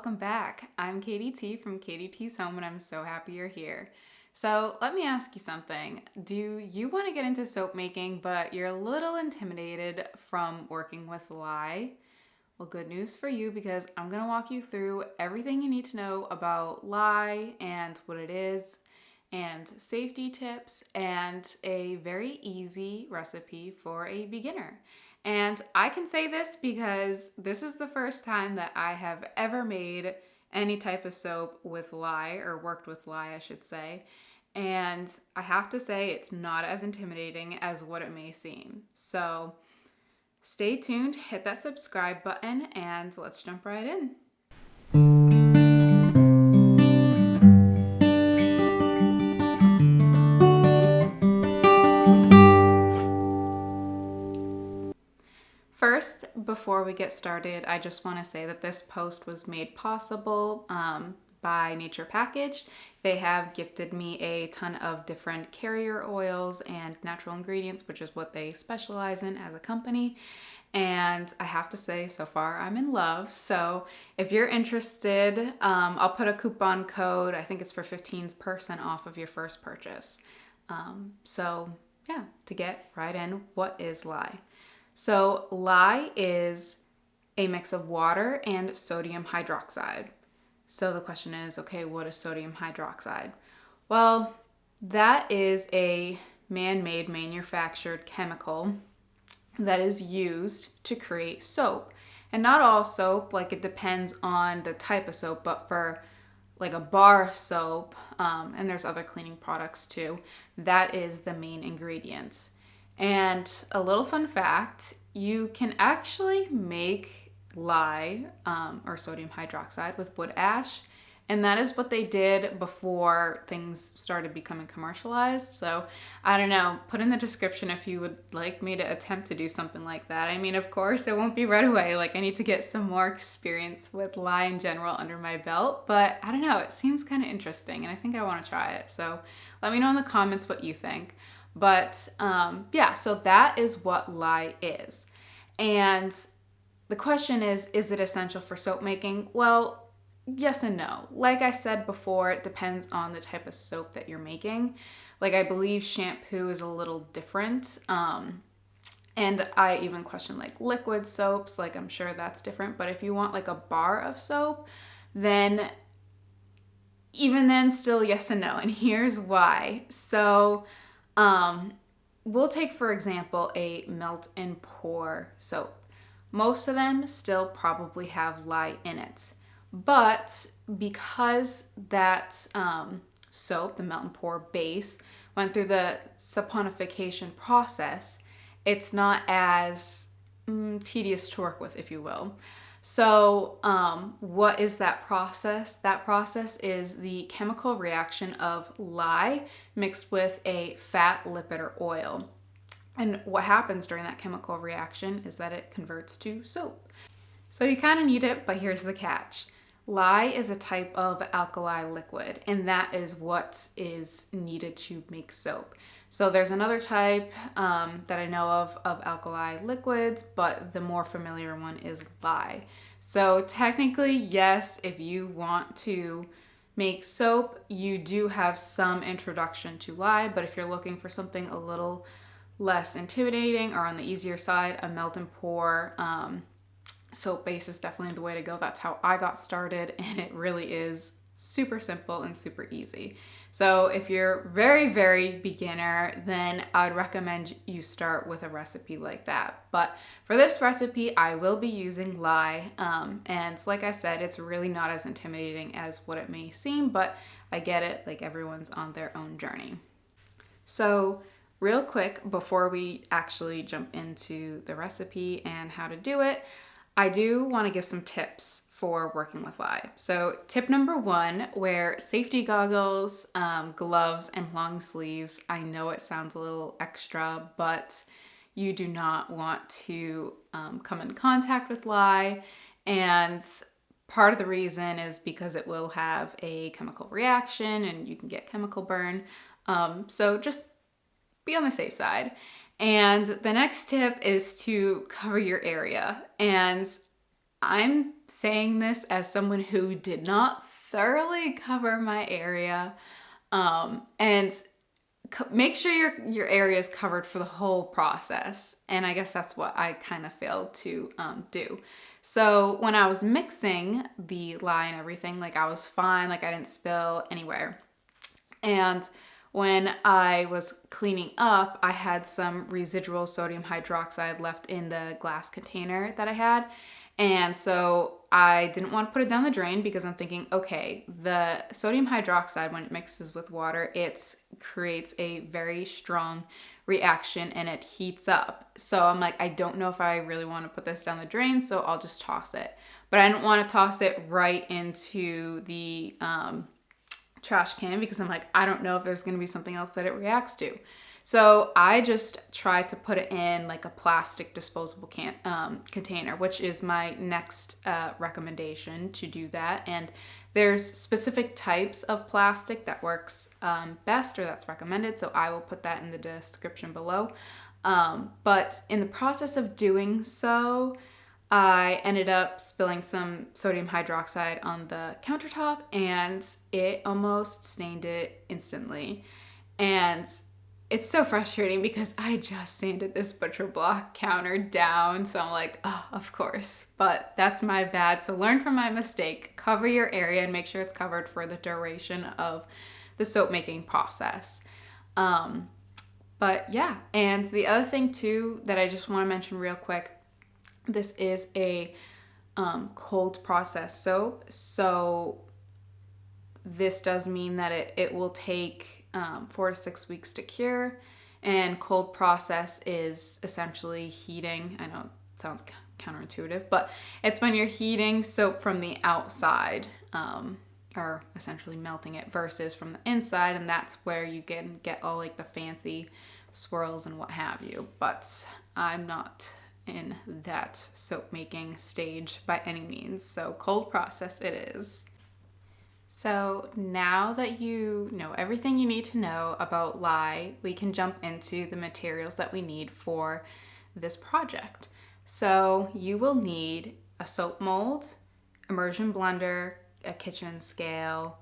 welcome back. I'm Katie T from Katie T's Home, and I'm so happy you're here. So let me ask you something. Do you want to get into soap making, but you're a little intimidated from working with lye? Well, good news for you because I'm going to walk you through everything you need to know about lye and what it is, and safety tips, and a very easy recipe for a beginner. And I can say this because this is the first time that I have ever made any type of soap with lye, or worked with lye, I should say. And I have to say it's not as intimidating as what it may seem. So stay tuned, hit that subscribe button, and let's jump right in. First, before we get started, I just want to say that this post was made possible by Nature Packaged. They have gifted me a ton of different carrier oils and natural ingredients, which is what they specialize in as a company. And I have to say, so far, I'm in love. So if you're interested, I'll put a coupon code. I think it's for 15% off of your first purchase. So yeah, to get right in, what is lye? So lye is a mix of water and sodium hydroxide. So the question is, okay, what is sodium hydroxide? Well, that is a man-made manufactured chemical that is used to create soap. And not all soap, like it depends on the type of soap, but for like a bar soap, and there's other cleaning products too, that is the main ingredients. And a little fun fact, you can actually make lye or sodium hydroxide with wood ash. And that is what they did before things started becoming commercialized. So I don't know, put in the description if you would like me to attempt to do something like that. I mean, of course, it won't be right away. Like I need to get some more experience with lye in general under my belt. But I don't know, it seems kind of interesting and I think I want to try it. So let me know in the comments what you think. But yeah, so that is what lye is. And the question is it essential for soap making? Well, yes and no. Like I said before, it depends on the type of soap that you're making. Like I believe shampoo is a little different. And I even question like liquid soaps, like I'm sure that's different. But if you want like a bar of soap, then even then still yes and no. And here's why. So we'll take, for example, a melt and pour soap. Most of them still probably have lye in it. But because that soap, the melt and pour base, went through the saponification process, it's not as tedious to work with, if you will. So what is that process? That process is the chemical reaction of lye mixed with a fat lipid or oil. And what happens during that chemical reaction is that it converts to soap. So you kind of need it, but here's the catch. Lye is a type of alkali liquid, and that is what is needed to make soap. So there's another type that I know of alkali liquids, but the more familiar one is lye. So technically, yes, if you want to make soap, you do have some introduction to lye, but if you're looking for something a little less intimidating or on the easier side, a melt and pour soap base is definitely the way to go. That's how I got started, and it really is super simple and super easy. So if you're very, very beginner, then I would recommend you start with a recipe like that. But for this recipe, I will be using lye. And like I said, it's really not as intimidating as what it may seem, but I get it, like everyone's on their own journey. So real quick, before we actually jump into the recipe and how to do it, I do want to give some tips for working with lye. So tip number one, wear safety goggles, gloves, and long sleeves. I know it sounds a little extra, but you do not want to come in contact with lye. And part of the reason is because it will have a chemical reaction and you can get chemical burn. So just be on the safe side. And the next tip is to cover your area. And I'm saying this as someone who did not thoroughly cover my area. And make sure your area is covered for the whole process. And I guess that's what I kind of failed to do. So when I was mixing the lye and everything, like I was fine, like I didn't spill anywhere. And when I was cleaning up, I had some residual sodium hydroxide left in the glass container that I had. And so I didn't want to put it down the drain because I'm thinking, okay, the sodium hydroxide, when it mixes with water, it creates a very strong reaction and it heats up. So I'm like, I don't know if I really want to put this down the drain, so I'll just toss it. But I didn't want to toss it right into the trash can because I'm like, I don't know if there's going to be something else that it reacts to. So I just tried to put it in like a plastic disposable container, which is my next recommendation to do that. And there's specific types of plastic that works best or that's recommended. So I will put that in the description below. But in the process of doing so, I ended up spilling some sodium hydroxide on the countertop and it almost stained it instantly. And it's so frustrating because I just sanded this butcher block counter down. So I'm like, oh, of course. But that's my bad. So learn from my mistake. Cover your area and make sure it's covered for the duration of the soap making process. But yeah, and the other thing too that I just want to mention real quick, this is a cold process soap. So this does mean that it will take 4 to 6 weeks to cure, and cold process is essentially heating. I know it sounds counterintuitive, but it's when you're heating soap from the outside, or essentially melting it versus from the inside, and that's where you can get all like the fancy swirls and what have you. But I'm not in that soap making stage by any means, so cold process it is. So now that you know everything you need to know about lye, we can jump into the materials that we need for this project. So you will need a soap mold, immersion blender, a kitchen scale,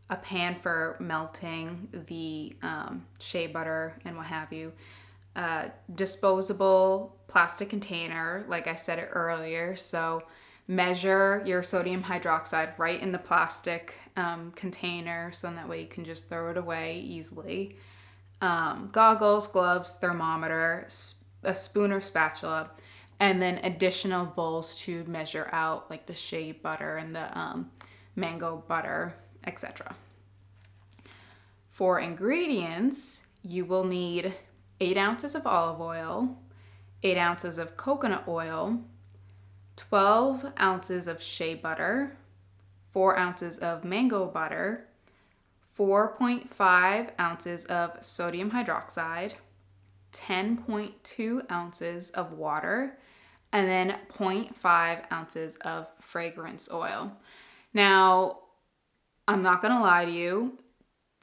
a pan for melting the shea butter and what have you, disposable plastic container, like I said it earlier. So measure your sodium hydroxide right in the plastic container so that way you can just throw it away easily. Goggles, gloves, thermometer, a spoon or spatula, and then additional bowls to measure out like the shea butter and the mango butter, etc. For ingredients, you will need 8 ounces of olive oil, 8 ounces of coconut oil, 12 ounces of shea butter, 4 ounces of mango butter, 4.5 ounces of sodium hydroxide, 10.2 ounces of water, and then 0.5 ounces of fragrance oil. Now, I'm not gonna lie to you,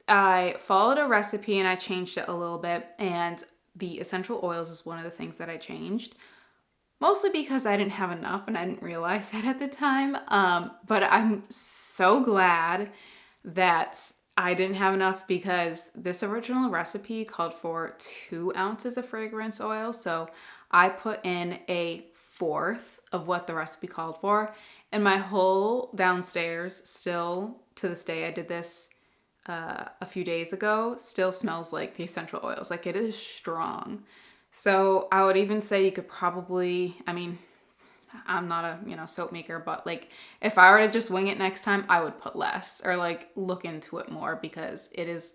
I followed a recipe and I changed it a little bit, and the essential oils is one of the things that I changed. Mostly because I didn't have enough and I didn't realize that at the time. But I'm so glad that I didn't have enough because this original recipe called for 2 ounces of fragrance oil. So I put in a fourth of what the recipe called for. And my whole downstairs still, to this day, I did this a few days ago, still smells like the essential oils. Like it is strong. So I would even say you could probably, I mean, I'm not a, soap maker, but like if I were to just wing it next time, I would put less or like look into it more because it is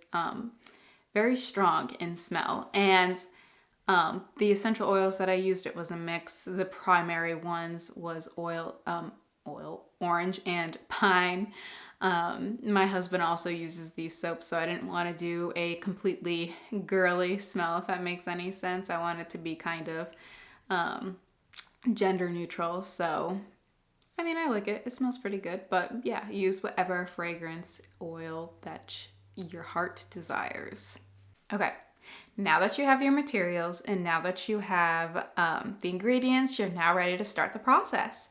very strong in smell. And the essential oils that I used, it was a mix. The primary ones was orange and pine. My husband also uses these soaps, so I didn't want to do a completely girly smell, if that makes any sense. I want it to be kind of gender neutral. So, I mean, I like it. It smells pretty good, but yeah, use whatever fragrance oil that your heart desires. Okay, now that you have your materials and now that you have the ingredients, you're now ready to start the process.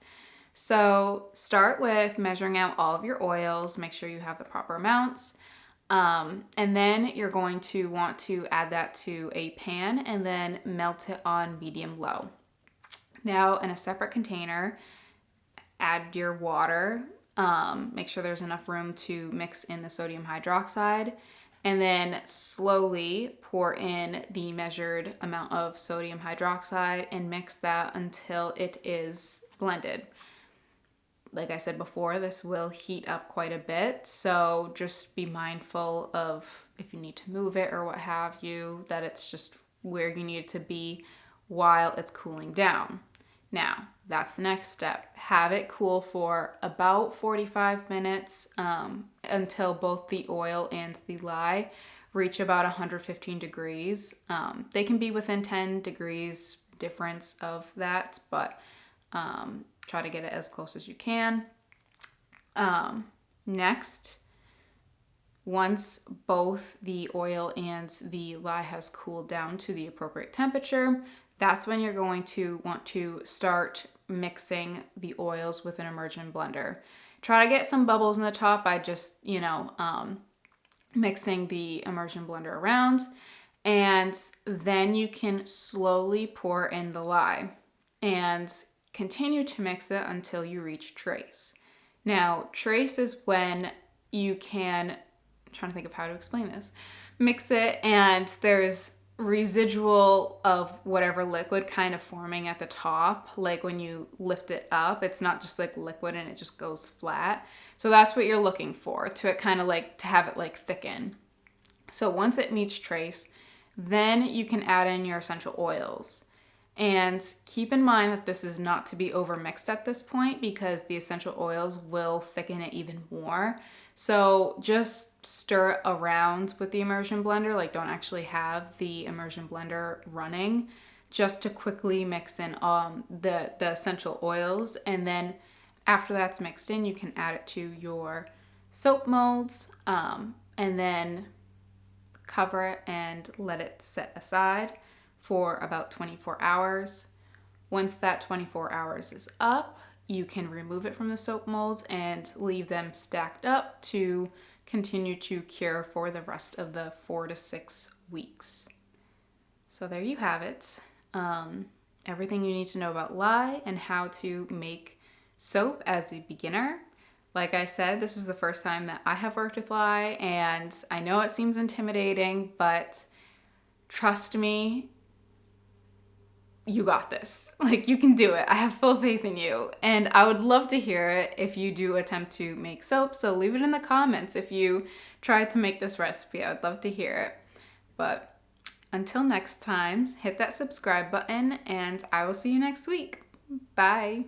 So start with measuring out all of your oils, make sure you have the proper amounts. And then you're going to want to add that to a pan and then melt it on medium low. Now in a separate container, add your water. Make sure there's enough room to mix in the sodium hydroxide, and then slowly pour in the measured amount of sodium hydroxide and mix that until it is blended. Like I said before, this will heat up quite a bit, so just be mindful of if you need to move it or what have you, that it's just where you need it to be while it's cooling down. Now, that's the next step. Have it cool for about 45 minutes until both the oil and the lye reach about 115 degrees. They can be within 10 degrees difference of that, but try to get it as close as you can. Next, once both the oil and the lye has cooled down to the appropriate temperature, that's when you're going to want to start mixing the oils with an immersion blender. Try to get some bubbles in the top by just, mixing the immersion blender around. And then you can slowly pour in the lye and continue to mix it until you reach trace. Now, trace is when you can, I'm trying to think of how to explain this, mix it and there's residual of whatever liquid kind of forming at the top. Like when you lift it up, it's not just like liquid and it just goes flat. So that's what you're looking for, to it kind of like to have it like thicken. So once it meets trace, then you can add in your essential oils. And keep in mind that this is not to be overmixed at this point because the essential oils will thicken it even more. So just stir it around with the immersion blender, like don't actually have the immersion blender running, just to quickly mix in the essential oils. And then after that's mixed in, you can add it to your soap molds and then cover it and let it set aside for about 24 hours. Once that 24 hours is up, you can remove it from the soap molds and leave them stacked up to continue to cure for the rest of the 4 to 6 weeks. So there you have it. Everything you need to know about lye and how to make soap as a beginner. Like I said, this is the first time that I have worked with lye, and I know it seems intimidating, but trust me, you got this. Like, you can do it. I have full faith in you. And I would love to hear it if you do attempt to make soap. So leave it in the comments if you tried to make this recipe. I would love to hear it. But until next time, hit that subscribe button and I will see you next week. Bye.